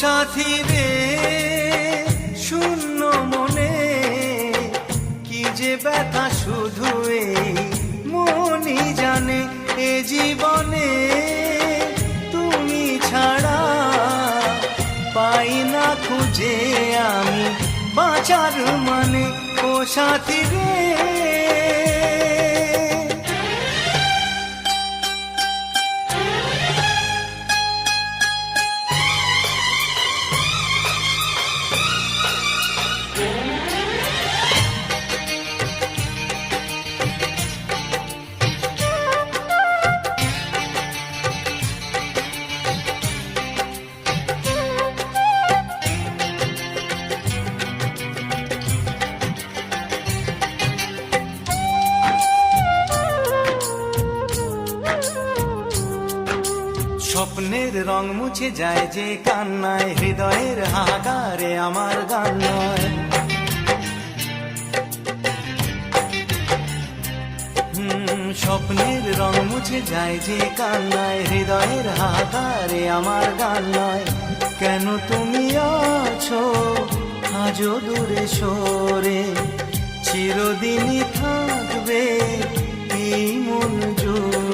সাথী রে শূন্য মনে কি যে ব্যথা শুধু এই মনই জানে। এ জীবনে তুমি ছাড়া পাই না খুঁজে আমি বাঁচার মানে। ও সাথী রে স্বপ্নের রং মুছে যায় যে কান্নায়, হৃদয়ের হাহাকারে আমার গান নয়। স্বপ্নের রং মুছে যায় যে কান্নায়, হৃদয়ের হাহাকারে আমার গান নয়। কেন তুমি আছো আজও দূরে সরে, চিরদিনই থাকবে এই মন জুড়ে।